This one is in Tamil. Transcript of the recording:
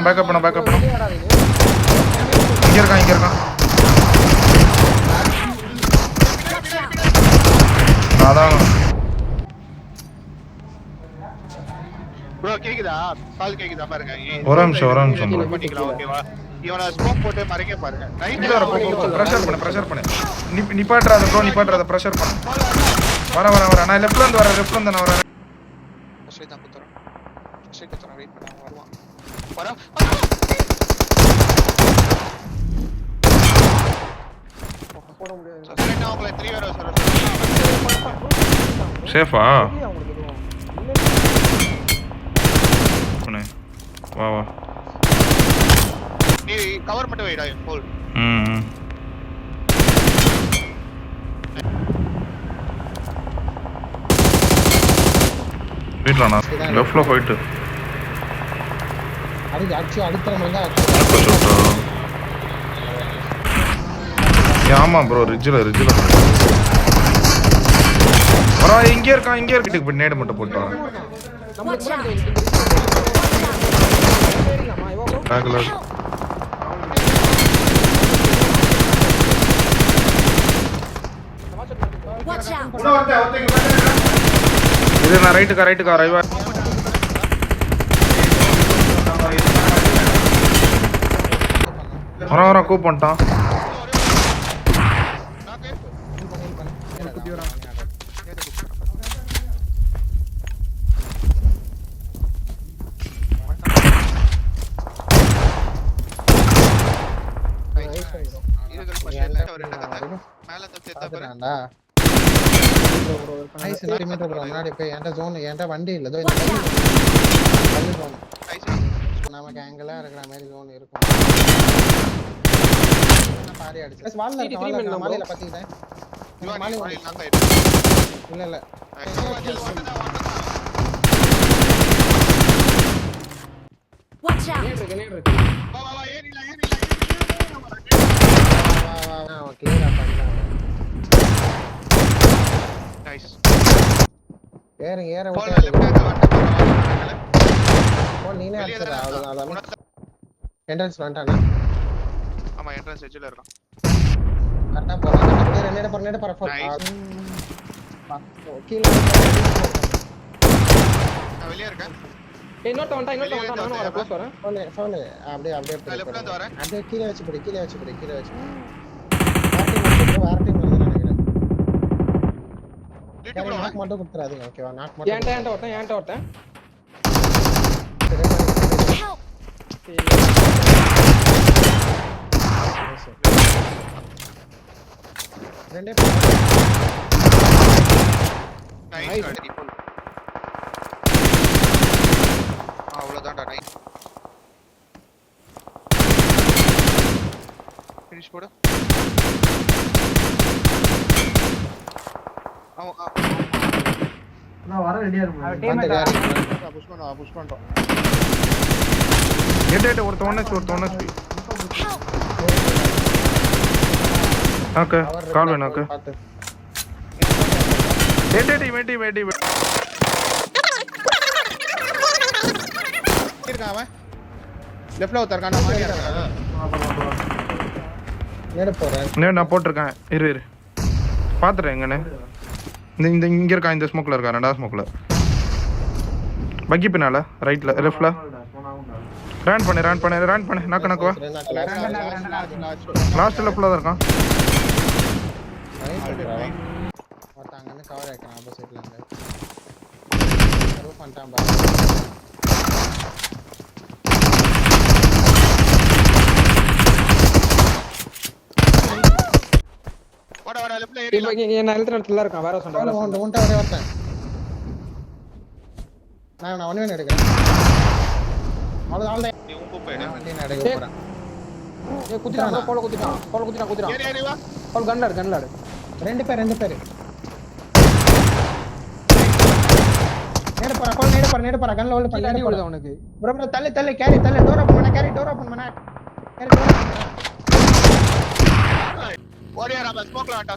பேக்கப் பண்ண இங்க இருக்கான் அதான் ப்ரோ கேக்குதா கால் கேக்குதா பாருங்க ஒரு நிமிஷம் ப்ரோ பண்ணிக்கலாம் ஓகேவா இவனை ஸ்மோக் போட்டு மறைக்க பாருங்க ரைட்ல வர பிரஷர் பண்ணு நிப்பாட்றாத ப்ரோ பிரஷர் பண்ணு வர நான் லெஃப்ட்ல இருந்து நான் வரேன் ஸ்ட்ரைட் தான் குத்துறேன் வெயிட் பண்ண வருவான் வர போட முடியாது கரெக்ட்டா அவங்கள 3 வர சொல்றேன் சேஃபா வா நீ கவர் மட்டும் வைடா ஹோல் வீட்லனா லெஃப்ட்ல போயிட்டு அடிச்சு அடுத்த மாதிரி தான் ஆமா ப்ரோ ரிஜ்ல வரா இங்க இருக்கான் வீட்டுக்கு நேடு மட்டும் போட்டு வரேன் பேக்ல இது நான் ரைட்டுக்கா ரைவா வரான் கூப் பண்ணிட்டான் முன்னாடி போய் என்கிட்ட வண்டி இல்லை நமக்கு ஆங்கிளா இருக்கிற மாதிரி ஜோன் இருக்கும் பாரி அடிச்சு மாலையில பாத்தீங்களேன் இல்ல Watch out. கிளியரா பண்ணலாம் நைஸ் ஏற நீனே அடிச்சடா அவ்வளவுதான் என்ட்ரன்ஸ் வந்துட்டானா ஆமா என்ட்ரன்ஸ் எட்ஜ்ல இருக்கான் கரெக்ட்டா போறா நேட போற கீழ நான் வெளிய இருக்கேன் இன்னொருத்த வந்தா நானும் வர க்ளோஸ் வரேன் சொல்லு அப்படியே லெஃப்ட்ல இருந்து வரேன் அப்படியே கீழ வச்சு பிடி வார்த்தை வந்து நினைக்கிறேன் நாக் மட்டும் குடுத்துறாதீங்க ஓகேவா நாக் மட்டும் ஏன்ட்ட ஒருத்தன் ரெண்டே நைஸ் அடி போல் அவ்வளவுதான்டா நைஸ் ஃபினிஷ் போடு நான் வர ரெடியா இருக்கேன் டீம் புஷ் பண்றோம் ஏடே ஒருத்தவன ஓகே கால் வேணும் ஓகே ஏடே வெட்டி இருக்கான் அவன் லெஃப்ட்ல உட்கார்றான் மாதிரி நேரா போறேன் நான் போட்டுருக்கேன் இரு பாத்துறேன் எங்கனே இந்த இங்க இருக்கான் இந்த ஸ்மோக்ல இருக்கா ரெண்டாவது ஸ்மோக்ல பக்கி பின்னால ரைட்ல லெஃப்ட்ல ரன் பண்ணு நக்கு லாஸ்ட் லெஃப்ட்ல தான் இருக்கான் ஒருத்தங்க கவர் ஆயிட்டான் ஆப்போசிட்ல இருந்து ரூஃப் பண்ணிட்டான் வாடா லெஃப்ட்ல ஏறி நான் எழுதுற இடத்துல இருக்கான் வேற சொன்னா ஒன்ட்ட ஒரே ஒருத்தன் நான் ஒண்ணே எடுக்கிறேன் அவ்வளவுதான் நீ உன் போயிடு வண்டி நான் எடுக்க போறேன் ஏய் குத்திட்டான் bro, கோல குத்திட்டான் ஏறி ஏறி வா கோல் கன்லாடு ரெண்டு பேர் நேடு போற கன்ல ஹோல்ட் கீழ அடி பண்ணி விடுது அவனுக்கு ப்ரோ தள்ளு கேரி டோர் ஓபன் பண்ண கேரி டோர் ஓபன் பண்ண ஓடியாரா ஸ்மோக்ல வாடா